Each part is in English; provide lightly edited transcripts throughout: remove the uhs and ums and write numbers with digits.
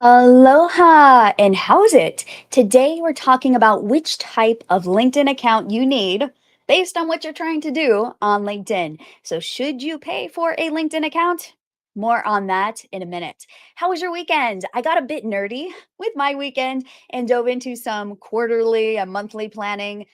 Aloha, and how's it? Today we're talking about which type of LinkedIn account you need based on what you're trying to do on LinkedIn. So, should you pay for a LinkedIn account? More on that in a minute. How was your weekend? I got a bit nerdy with my weekend and dove into some quarterly and monthly planning.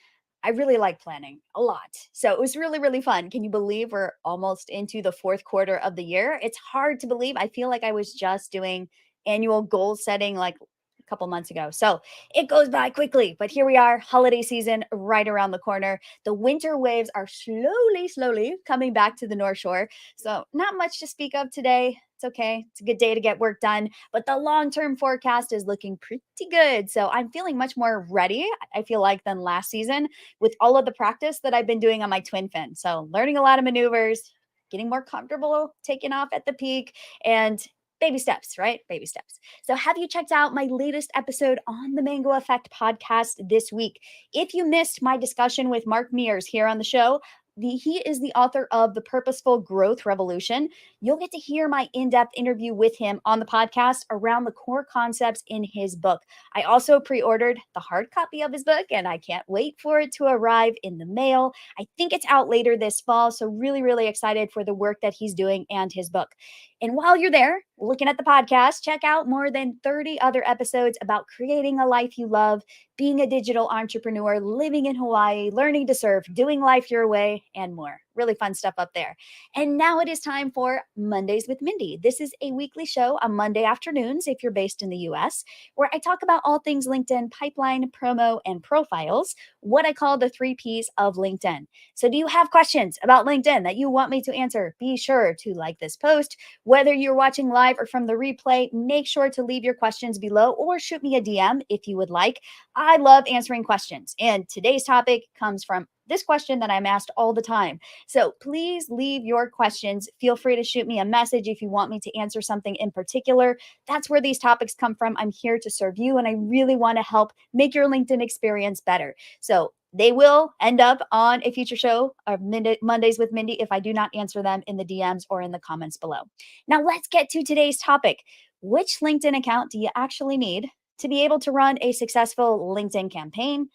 I really like planning a lot. So it was really, really fun. Can you believe we're almost into the fourth quarter of the year? It's hard to believe. I feel like I was just doing annual goal setting like a couple months ago. So it goes by quickly, but here we are, holiday season right around the corner. The winter waves are slowly coming back to the North Shore. So not much to speak of today. It's okay. It's a good day to get work done, but the long-term forecast is looking pretty good. So I'm feeling much more ready, I feel like, than last season with all of the practice that I've been doing on my twin fin. So learning a lot of maneuvers, getting more comfortable taking off at the peak, and baby steps, right? Baby steps. So, have you checked out my latest episode on the Mango Effect podcast this week? If you missed my discussion with Mark Mears here on the show, he is the author of The Purposeful Growth Revolution. You'll get to hear my in depth interview with him on the podcast around the core concepts in his book. I also pre ordered the hard copy of his book, and I can't wait for it to arrive in the mail. I think it's out later this fall. So, really excited for the work that he's doing and his book. And while you're there looking at the podcast, check out more than 30 other episodes about creating a life you love, being a digital entrepreneur, living in Hawaii, learning to surf, doing life your way, and more. Really fun stuff up there. And now it is time for Mondays with Mindy. This is a weekly show on Monday afternoons if you're based in the US, where I talk about all things LinkedIn pipeline, promo, and profiles, what I call the 3 Ps of LinkedIn. So, do you have questions about LinkedIn that you want me to answer? Be sure to like this post. Whether you're watching live or from the replay, make sure to leave your questions below or shoot me a DM if you would like. I love answering questions. And today's topic comes from this question that I'm asked all the time. So please leave your questions. Feel free to shoot me a message if you want me to answer something in particular. That's where these topics come from. I'm here to serve you, and I really want to help make your LinkedIn experience better. So they will end up on a future show of Mondays with Mindy if I do not answer them in the DMs or in the comments below. Now, let's get to today's topic. Which LinkedIn account do you actually need to be able to run a successful LinkedIn campaign,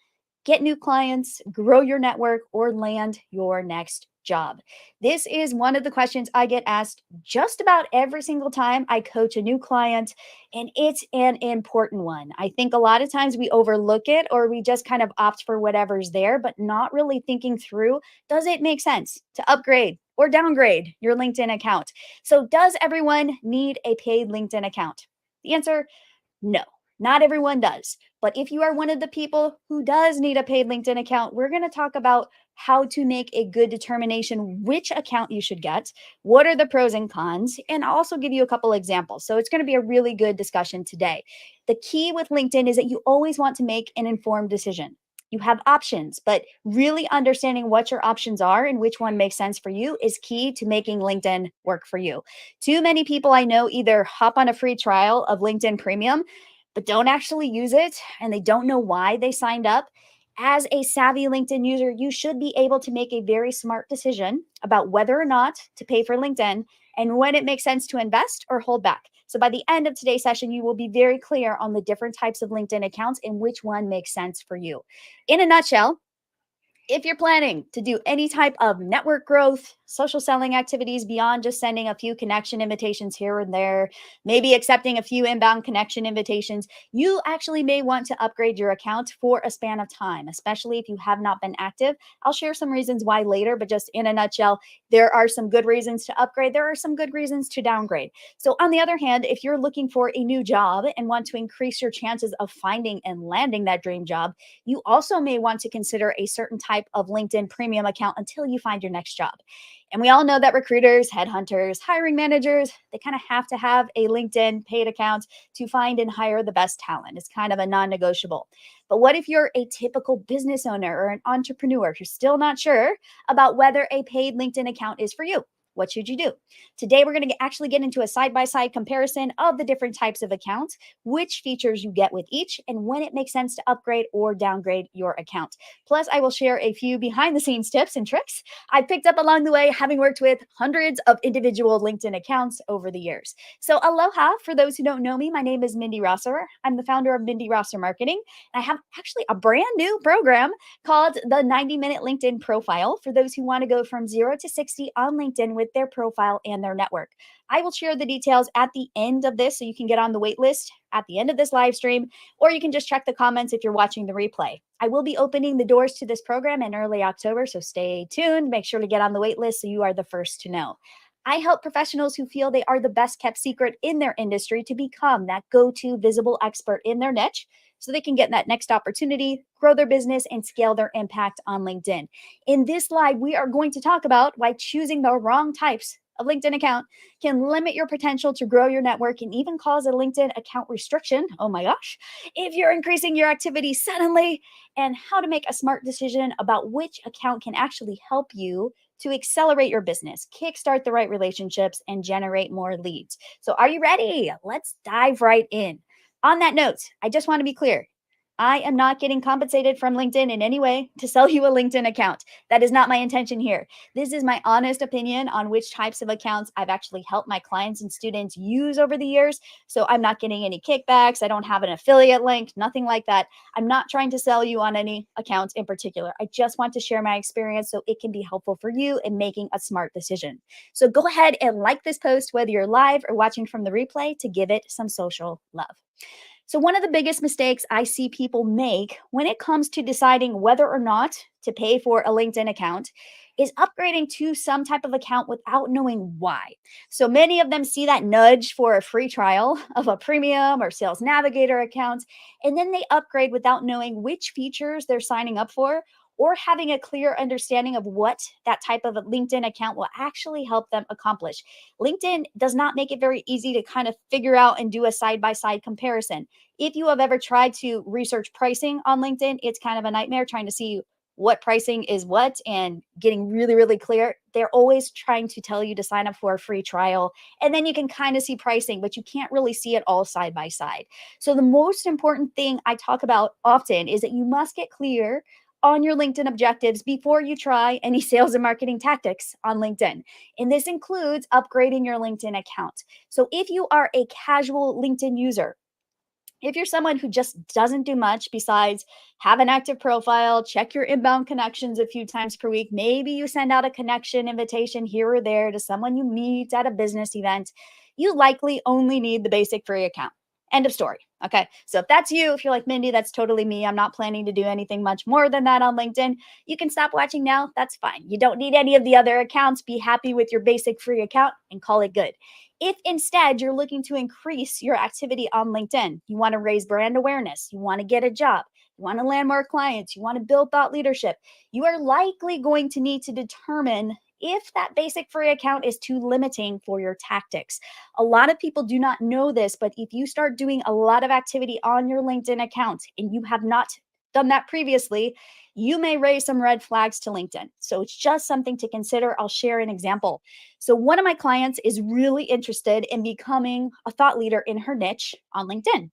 get new clients, grow your network, or land your next job? This is one of the questions I get asked just about every single time I coach a new client, and it's an important one. I think a lot of times we overlook it or we just kind of opt for whatever's there, but not really thinking through, does it make sense to upgrade or downgrade your LinkedIn account? So, does everyone need a paid LinkedIn account? The answer: no, not everyone does. But if you are one of the people who does need a paid LinkedIn account, we're going to talk about how to make a good determination which account you should get, what are the pros and cons, and I'll also give you a couple examples. So it's going to be a really good discussion today. The key with LinkedIn is that you always want to make an informed decision. You have options, but really understanding what your options are and which one makes sense for you is key to making LinkedIn work for you. Too many people I know either hop on a free trial of LinkedIn Premium but don't actually use it, and they don't know why they signed up. As a savvy LinkedIn user, you should be able to make a very smart decision about whether or not to pay for LinkedIn and when it makes sense to invest or hold back. So by the end of today's session, you will be very clear on the different types of LinkedIn accounts and which one makes sense for you. In a nutshell, if you're planning to do any type of network growth, social selling activities beyond just sending a few connection invitations here and there, maybe accepting a few inbound connection invitations, you actually may want to upgrade your account for a span of time, especially if you have not been active. I'll share some reasons why later, but just in a nutshell, there are some good reasons to upgrade. There are some good reasons to downgrade. So, on the other hand, if you're looking for a new job and want to increase your chances of finding and landing that dream job, you also may want to consider a certain type of LinkedIn premium account until you find your next job. And we all know that recruiters, headhunters, hiring managers, they kind of have to have a LinkedIn paid account to find and hire the best talent. It's kind of a non negotiable. But what if you're a typical business owner or an entrepreneur who's still not sure about whether a paid LinkedIn account is for you? What should you do? Today, we're going to actually get into a side by side comparison of the different types of accounts, which features you get with each, and when it makes sense to upgrade or downgrade your account. Plus, I will share a few behind the scenes tips and tricks I picked up along the way, having worked with hundreds of individual LinkedIn accounts over the years. So, aloha, for those who don't know me, my name is Mindy Rosser. I'm the founder of Mindi Rosser Marketing. And I have actually a brand new program called the 90-Minute LinkedIn Profile for those who want to go from 0 to 60 on LinkedIn with their profile and their network. I will share the details at the end of this so you can get on the wait list at the end of this live stream, or you can just check the comments if you're watching the replay. I will be opening the doors to this program in early October, so stay tuned. Make sure to get on the wait list so you are the first to know. I help professionals who feel they are the best kept secret in their industry to become that go to visible expert in their niche so they can get that next opportunity, grow their business, and scale their impact on LinkedIn. In this live, we are going to talk about why choosing the wrong types of LinkedIn account can limit your potential to grow your network and even cause a LinkedIn account restriction. Oh my gosh. If you're increasing your activity suddenly, and how to make a smart decision about which account can actually help you to accelerate your business, kickstart the right relationships, and generate more leads. So, are you ready? Let's dive right in. On that note, I just want to be clear. I am not getting compensated from LinkedIn in any way to sell you a LinkedIn account. That is not my intention here. This is my honest opinion on which types of accounts I've actually helped my clients and students use over the years. So I'm not getting any kickbacks. I don't have an affiliate link, nothing like that. I'm not trying to sell you on any accounts in particular. I just want to share my experience so it can be helpful for you in making a smart decision. So go ahead and like this post, whether you're live or watching from the replay, to give it some social love. So, one of the biggest mistakes I see people make when it comes to deciding whether or not to pay for a LinkedIn account is upgrading to some type of account without knowing why. So, many of them see that nudge for a free trial of a premium or sales navigator account, and then they upgrade without knowing which features they're signing up for or having a clear understanding of what that type of a LinkedIn account will actually help them accomplish. LinkedIn does not make it very easy to kind of figure out and do a side by side comparison. If you have ever tried to research pricing on LinkedIn, it's kind of a nightmare trying to see what pricing is what and getting really, really clear. They're always trying to tell you to sign up for a free trial. And then you can kind of see pricing, but you can't really see it all side by side. So, the most important thing I talk about often is that you must get clear on your LinkedIn objectives before you try any sales and marketing tactics on LinkedIn. And this includes upgrading your LinkedIn account. So, if you are a casual LinkedIn user, if you're someone who just doesn't do much besides have an active profile, check your inbound connections a few times per week, maybe you send out a connection invitation here or there to someone you meet at a business event, you likely only need the basic free account. End of story. Okay. So if that's you, if you're like Mindy, that's totally me. I'm not planning to do anything much more than that on LinkedIn. You can stop watching now. That's fine. You don't need any of the other accounts. Be happy with your basic free account and call it good. If instead you're looking to increase your activity on LinkedIn, you want to raise brand awareness, you want to get a job, you want to land more clients, you want to build thought leadership, you are likely going to need to determine if that basic free account is too limiting for your tactics. A lot of people do not know this, but if you start doing a lot of activity on your LinkedIn account and you have not done that previously, you may raise some red flags to LinkedIn. So it's just something to consider. I'll share an example. So one of my clients is really interested in becoming a thought leader in her niche on LinkedIn.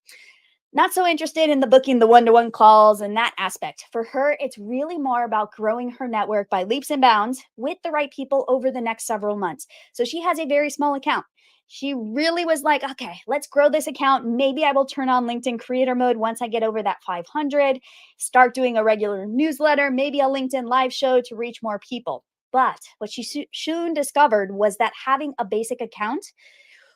Not so interested in the booking the one-to-one calls and that aspect. For her, it's really more about growing her network by leaps and bounds with the right people over the next several months. So she has a very small account. She really was like, okay, let's grow this account. Maybe I will turn on LinkedIn creator mode once I get over that 500, start doing a regular newsletter, maybe a LinkedIn live show to reach more people. But what she soon discovered was that having a basic account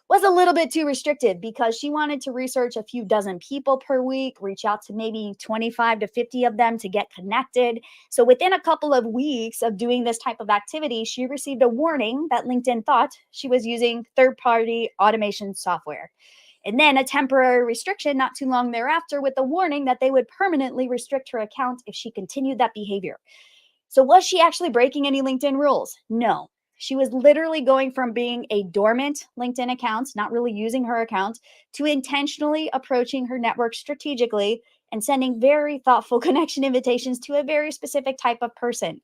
was a little bit too restrictive because she wanted to research a few dozen people per week, reach out to maybe 25 to 50 of them to get connected. So within a couple of weeks of doing this type of activity, she received a warning that LinkedIn thought she was using third-party automation software. And then a temporary restriction not too long thereafter with the warning that they would permanently restrict her account if she continued that behavior. So, was she actually breaking any LinkedIn rules? No. She was literally going from being a dormant LinkedIn account, not really using her account, to intentionally approaching her network strategically and sending very thoughtful connection invitations to a very specific type of person.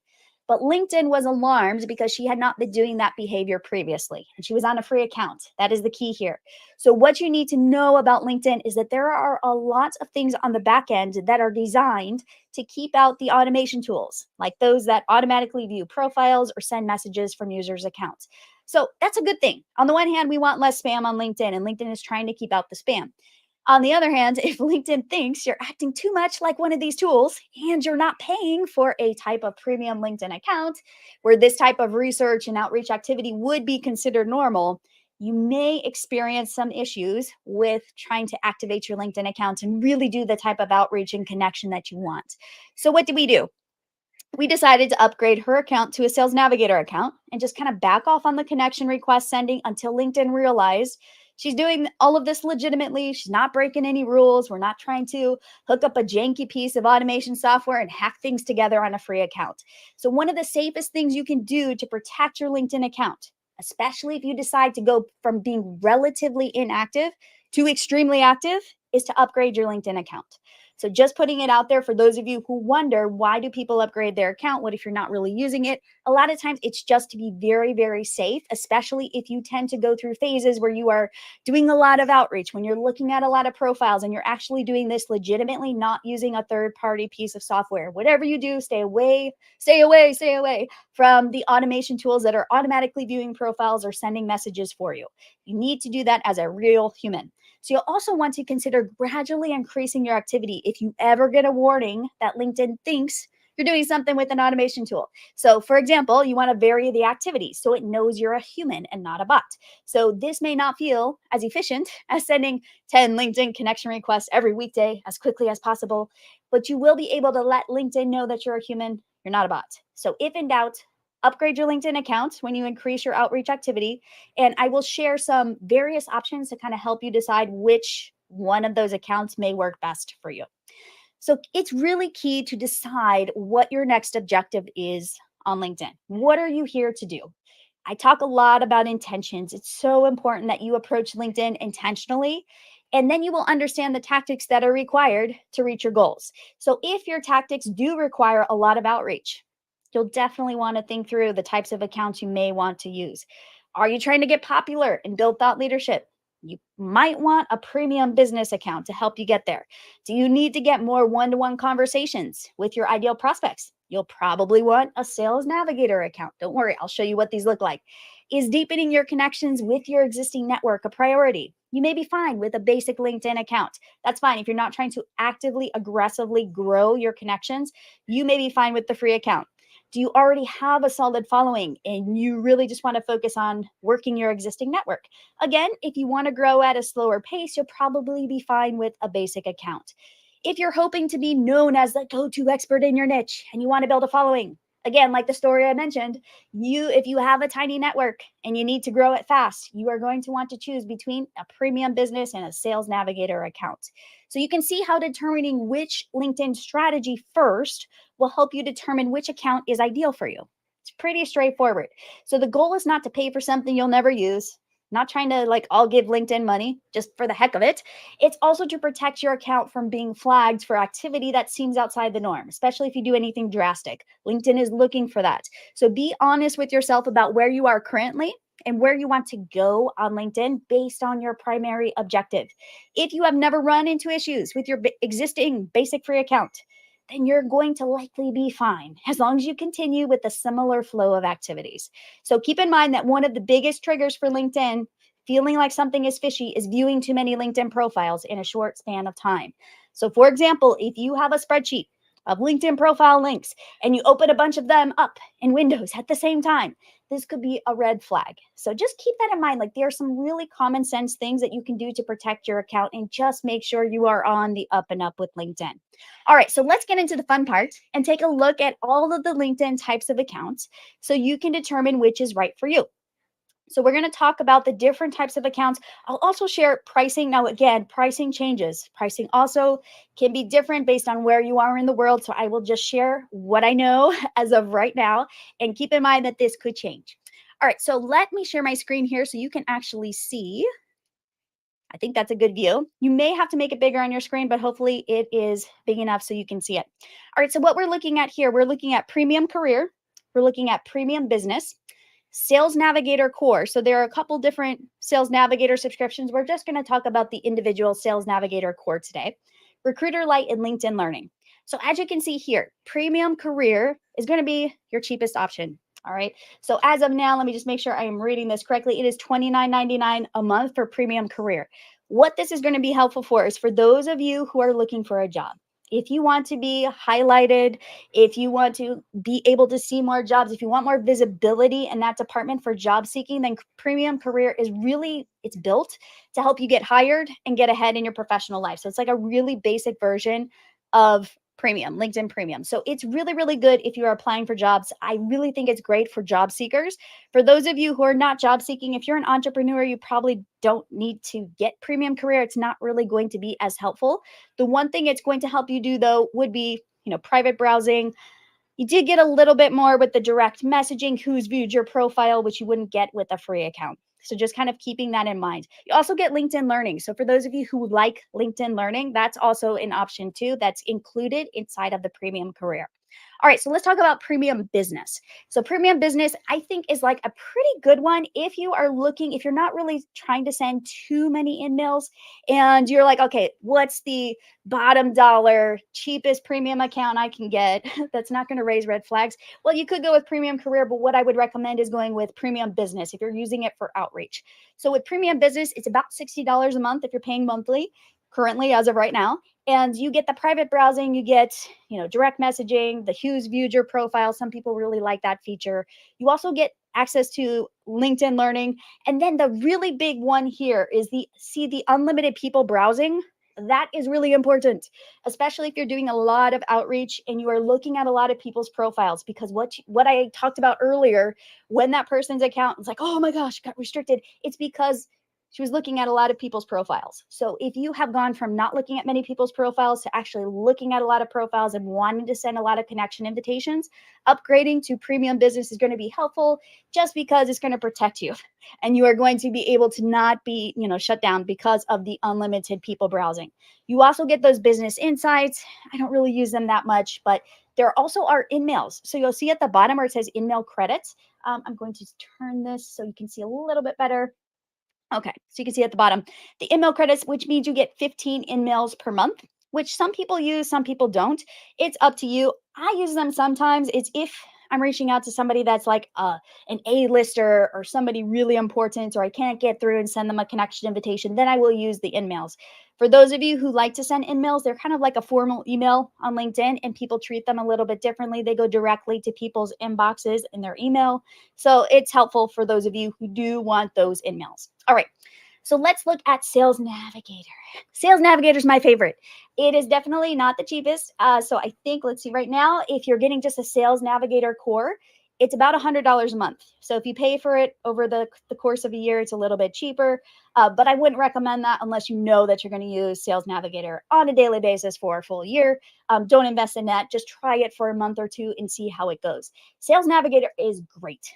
But LinkedIn was alarmed because she had not been doing that behavior previously and she was on a free account. That is the key here. So, what you need to know about LinkedIn is that there are a lot of things on the back end that are designed to keep out the automation tools, like those that automatically view profiles or send messages from users' accounts. So, that's a good thing. On the one hand, we want less spam on LinkedIn, and LinkedIn is trying to keep out the spam. On the other hand, if LinkedIn thinks you're acting too much like one of these tools and you're not paying for a type of premium LinkedIn account where this type of research and outreach activity would be considered normal, you may experience some issues with trying to activate your LinkedIn account and really do the type of outreach and connection that you want. So, what did we do? We decided to upgrade her account to a Sales Navigator account and just kind of back off on the connection request sending until LinkedIn realized she's doing all of this legitimately. She's not breaking any rules. We're not trying to hook up a janky piece of automation software and hack things together on a free account. So, one of the safest things you can do to protect your LinkedIn account, especially if you decide to go from being relatively inactive to extremely active, is to upgrade your LinkedIn account. So just putting it out there for those of you who wonder, why do people upgrade their account? What if you're not really using it? A lot of times it's just to be very, very safe, especially if you tend to go through phases where you are doing a lot of outreach, when you're looking at a lot of profiles and you're actually doing this legitimately, not using a third party piece of software. Whatever you do, stay away, stay away, stay away from the automation tools that are automatically viewing profiles or sending messages for you. You need to do that as a real human. So you'll also want to consider gradually increasing your activity if you ever get a warning that LinkedIn thinks you're doing something with an automation tool. So, for example, you want to vary the activity so it knows you're a human and not a bot. So, this may not feel as efficient as sending 10 LinkedIn connection requests every weekday as quickly as possible, but you will be able to let LinkedIn know that you're a human, you're not a bot. So, if in doubt, upgrade your LinkedIn account when you increase your outreach activity. And I will share some various options to kind of help you decide which one of those accounts may work best for you. So it's really key to decide what your next objective is on LinkedIn. What are you here to do? I talk a lot about intentions. It's so important that you approach LinkedIn intentionally, and then you will understand the tactics that are required to reach your goals. So, if your tactics do require a lot of outreach, you'll definitely want to think through the types of accounts you may want to use. Are you trying to get popular and build thought leadership? You might want a premium business account to help you get there. Do you need to get more one to one conversations with your ideal prospects? You'll probably want a Sales Navigator account. Don't worry, I'll show you what these look like. Is deepening your connections with your existing network a priority? You may be fine with a basic LinkedIn account. That's fine. If you're not trying to actively, aggressively grow your connections, you may be fine with the free account. Do you already have a solid following and you really just want to focus on working your existing network? Again, if you want to grow at a slower pace, you'll probably be fine with a basic account. If you're hoping to be known as the go-to expert in your niche and you want to build a following, again, like the story I mentioned, if you have a tiny network and you need to grow it fast, you are going to want to choose between a premium business and a Sales Navigator account. So you can see how determining which LinkedIn strategy first will help you determine which account is ideal for you. It's pretty straightforward. So the goal is not to pay for something you'll never use, not trying to like, I'll give LinkedIn money just for the heck of it. It's also to protect your account from being flagged for activity that seems outside the norm, especially if you do anything drastic. LinkedIn is looking for that. So be honest with yourself about where you are currently and where you want to go on LinkedIn based on your primary objective. If you have never run into issues with your existing basic free account, then you're going to likely be fine as long as you continue with a similar flow of activities. So keep in mind that one of the biggest triggers for LinkedIn feeling like something is fishy is viewing too many LinkedIn profiles in a short span of time. So, for example, if you have a spreadsheet of LinkedIn profile links and you open a bunch of them up in Windows at the same time, this could be a red flag. So just keep that in mind. Like, there are some really common sense things that you can do to protect your account and just make sure you are on the up and up with LinkedIn. All right, so let's get into the fun part and take a look at all of the LinkedIn types of accounts so you can determine which is right for you. So we're going to talk about the different types of accounts. I'll also share pricing. Now, again, pricing changes. Pricing also can be different based on where you are in the world. So I will just share what I know as of right now, and keep in mind that this could change. All right, so let me share my screen here so you can actually see. I think that's a good view. You may have to make it bigger on your screen, but hopefully it is big enough so you can see it. All right, so what we're looking at here, we're looking at premium career, we're looking at Premium Business, Sales Navigator Core. So there are a couple different Sales Navigator subscriptions. We're just going to talk about the individual Sales Navigator Core today. Recruiter Lite and LinkedIn Learning. So as you can see here, Premium Career is going to be your cheapest option. All right. So as of now, let me just make sure I am reading this correctly. It is $29.99 a month for Premium Career. What this is going to be helpful for is for those of you who are looking for a job. If you want to be highlighted, if you want to be able to see more jobs, if you want more visibility in that department for job seeking, then Premium Career is really, it's built to help you get hired and get ahead in your professional life. So it's like a really basic version of Premium, LinkedIn Premium. So it's really, really good if you are applying for jobs. I really think it's great for job seekers. For those of you who are not job seeking, if you're an entrepreneur, you probably don't need to get Premium Career. It's not really going to be as helpful. The one thing it's going to help you do, though, would be, private browsing. You did get a little bit more with the direct messaging, who's viewed your profile, which you wouldn't get with a free account. So just kind of keeping that in mind. You also get LinkedIn Learning. So for those of you who like LinkedIn Learning, that's also an option too. That's included inside of the Premium Career. All right, so let's talk about Premium Business. So Premium Business, I think, is like a pretty good one if you are looking, if you're not really trying to send too many emails and you're like, okay, what's the bottom dollar, cheapest premium account I can get that's not going to raise red flags? Well, you could go with Premium Career, but what I would recommend is going with Premium Business if you're using it for outreach. So with Premium Business, it's about $60 a month if you're paying monthly, currently as of right now. And you get the private browsing, you get, direct messaging, the who's viewed your profile. Some people really like that feature. You also get access to LinkedIn Learning. And then the really big one here is the unlimited people browsing. That is really important, especially if you're doing a lot of outreach and you are looking at a lot of people's profiles, because what I talked about earlier, when that person's account is like, oh my gosh, got restricted, it's because she was looking at a lot of people's profiles. So if you have gone from not looking at many people's profiles to actually looking at a lot of profiles and wanting to send a lot of connection invitations, upgrading to Premium Business is going to be helpful just because it's going to protect you and you are going to be able to not be, shut down because of the unlimited people browsing. You also get those business insights. I don't really use them that much, but there also are in-mails. So you'll see at the bottom where it says in-mail credits. I'm going to turn this so you can see a little bit better. Okay, so you can see at the bottom, the in-mail credits, which means you get 15 in-mails per month, which some people use, some people don't. It's up to you. I use them sometimes. It's if I'm reaching out to somebody that's like an A-lister or somebody really important, or I can't get through and send them a connection invitation, then I will use the in-mails. For those of you who like to send in-mails, they're kind of like a formal email on LinkedIn, and people treat them a little bit differently. They go directly to people's inboxes in their email. So it's helpful for those of you who do want those in-mails. All right. So let's look at Sales Navigator. Sales Navigator is my favorite. It is definitely not the cheapest. So I think, let's see, right now, if you're getting just a Sales Navigator core, it's about $100 a month. So if you pay for it over the course of a year, it's a little bit cheaper. But I wouldn't recommend that unless you know that you're going to use Sales Navigator on a daily basis for a full year. Don't invest in that. Just try it for a month or two and see how it goes. Sales Navigator is great.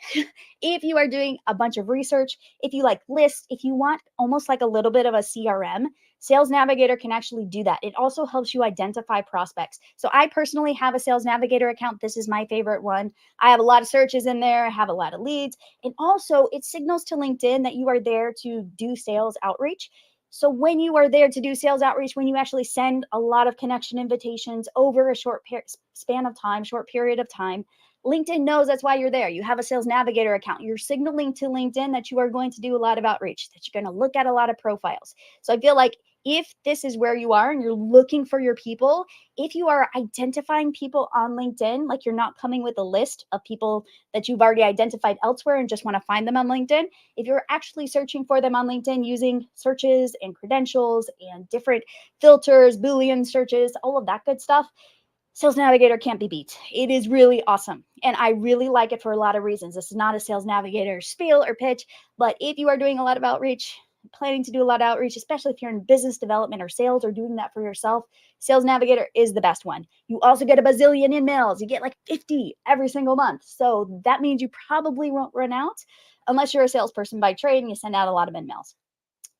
If you are doing a bunch of research, if you like lists, if you want almost like a little bit of a CRM, Sales Navigator can actually do that. It also helps you identify prospects. So I personally have a Sales Navigator account. This is my favorite one. I have a lot of searches in there. I have a lot of leads. And also it signals to LinkedIn that you are there to do sales outreach. So when you are there to do sales outreach, when you actually send a lot of connection invitations over a short span of time, short period of time, LinkedIn knows that's why you're there. You have a Sales Navigator account. You're signaling to LinkedIn that you are going to do a lot of outreach, that you're going to look at a lot of profiles. So I feel like if this is where you are and you're looking for your people, if you are identifying people on LinkedIn, like you're not coming with a list of people that you've already identified elsewhere and just want to find them on LinkedIn, if you're actually searching for them on LinkedIn using searches and credentials and different filters, Boolean searches, all of that good stuff, Sales Navigator can't be beat. It is really awesome. And I really like it for a lot of reasons. This is not a Sales Navigator spiel or pitch, but if you are doing a lot of outreach, planning to do a lot of outreach, especially if you're in business development or sales or doing that for yourself, Sales Navigator is the best one. You also get a bazillion emails. You get like 50 every single month. So that means you probably won't run out unless you're a salesperson by trade and you send out a lot of emails.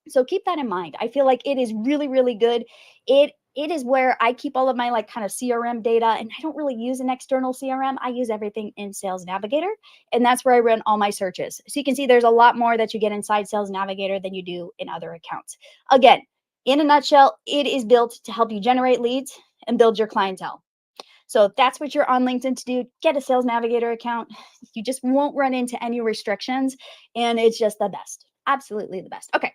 So keep that in mind. I feel like it is really, really good. It it is where I keep all of my like kind of CRM data, and I don't really use an external CRM. I use everything in Sales Navigator, and that's where I run all my searches. So you can see there's a lot more that you get inside Sales Navigator than you do in other accounts. Again, in a nutshell, it is built to help you generate leads and build your clientele. So if that's what you're on LinkedIn to do, get a Sales Navigator account. You just won't run into any restrictions, and it's just the best. Absolutely the best. Okay.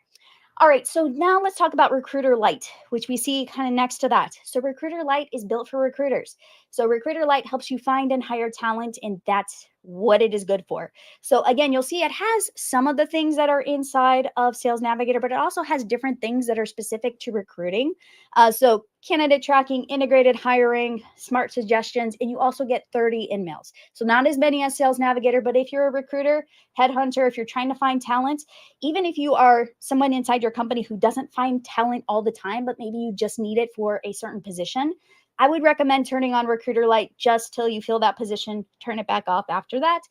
All right, so now let's talk about Recruiter Lite, which we see kind of next to that. So Recruiter Lite is built for recruiters. So Recruiter Lite helps you find and hire talent, and that's what it is good for. So again, you'll see it has some of the things that are inside of Sales Navigator, but it also has different things that are specific to recruiting. So candidate tracking, integrated hiring, smart suggestions, and you also get 30 in-mails. So not as many as Sales Navigator, but if you're a recruiter, headhunter, if you're trying to find talent, even if you are someone inside your company who doesn't find talent all the time, but maybe you just need it for a certain position, I would recommend turning on Recruiter Lite just till you fill that position, turn it back off after that.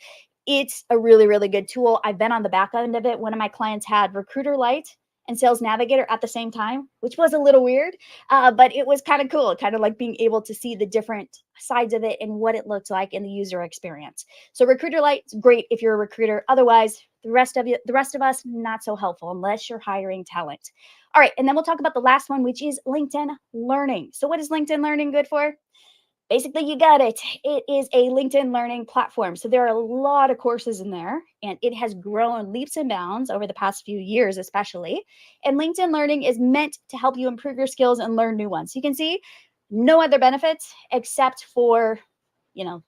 It's a really, really good tool. I've been on the back end of it. One of my clients had Recruiter Lite and Sales Navigator at the same time, which was a little weird, but it was kind of cool, kind of like being able to see the different sides of it and what it looks like in the user experience. So Recruiter Lite is great if you're a recruiter. Otherwise, the rest of us, not so helpful unless you're hiring talent. All right, and then we'll talk about the last one, which is LinkedIn Learning. So what is LinkedIn Learning good for? Basically, you got it. It is a LinkedIn learning platform. So there are a lot of courses in there, and it has grown leaps and bounds over the past few years, especially. And LinkedIn Learning is meant to help you improve your skills and learn new ones. You can see no other benefits except for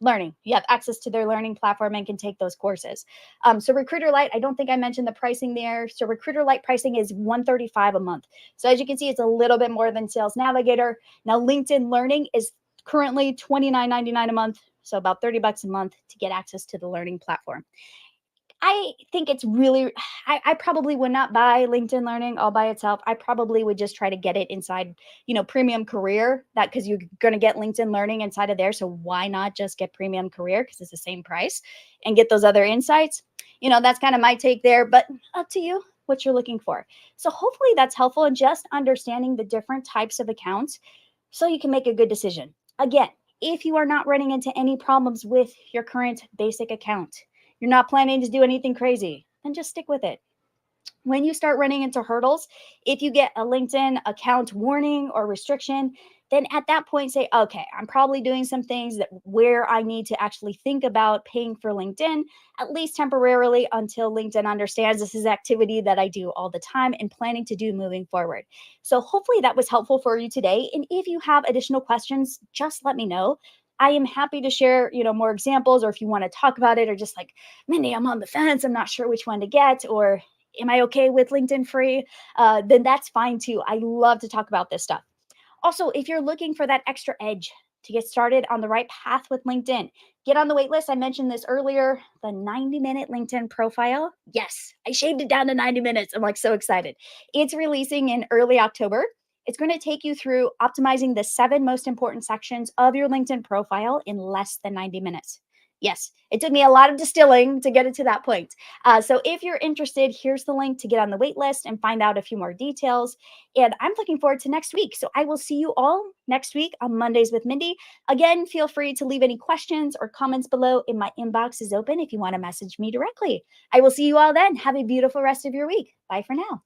learning. You have access to their learning platform and can take those courses. So Recruiter Lite, I don't think I mentioned the pricing there. So Recruiter Lite pricing is $135 a month. So as you can see, it's a little bit more than Sales Navigator. Now LinkedIn Learning is currently $29.99 a month. So about $30 a month to get access to the learning platform. I think it's really, I probably would not buy LinkedIn Learning all by itself. I probably would just try to get it inside, Premium Career, that because you're going to get LinkedIn Learning inside of there. So why not just get Premium Career because it's the same price and get those other insights? That's kind of my take there, but up to you what you're looking for. So hopefully that's helpful in just understanding the different types of accounts so you can make a good decision. Again, if you are not running into any problems with your current basic account, you're not planning to do anything crazy, then just stick with it. When you start running into hurdles, if you get a LinkedIn account warning or restriction, then at that point say, okay, I'm probably doing some things that where I need to actually think about paying for LinkedIn, at least temporarily until LinkedIn understands this is activity that I do all the time and planning to do moving forward. So hopefully that was helpful for you today. And if you have additional questions, just let me know. I am happy to share, more examples, or if you want to talk about it, or just like, Mindy, I'm on the fence. I'm not sure which one to get, or am I okay with LinkedIn free? Then that's fine too. I love to talk about this stuff. Also, if you're looking for that extra edge to get started on the right path with LinkedIn, get on the wait list. I mentioned this earlier, the 90-minute LinkedIn profile. Yes, I shaved it down to 90 minutes. I'm like so excited. It's releasing in early October. It's going to take you through optimizing the 7 most important sections of your LinkedIn profile in less than 90 minutes. Yes, it took me a lot of distilling to get it to that point. So if you're interested, here's the link to get on the wait list and find out a few more details. And I'm looking forward to next week. So I will see you all next week on Mondays with Mindy. Again, feel free to leave any questions or comments below, and my inbox is open if you want to message me directly. I will see you all then. Have a beautiful rest of your week. Bye for now.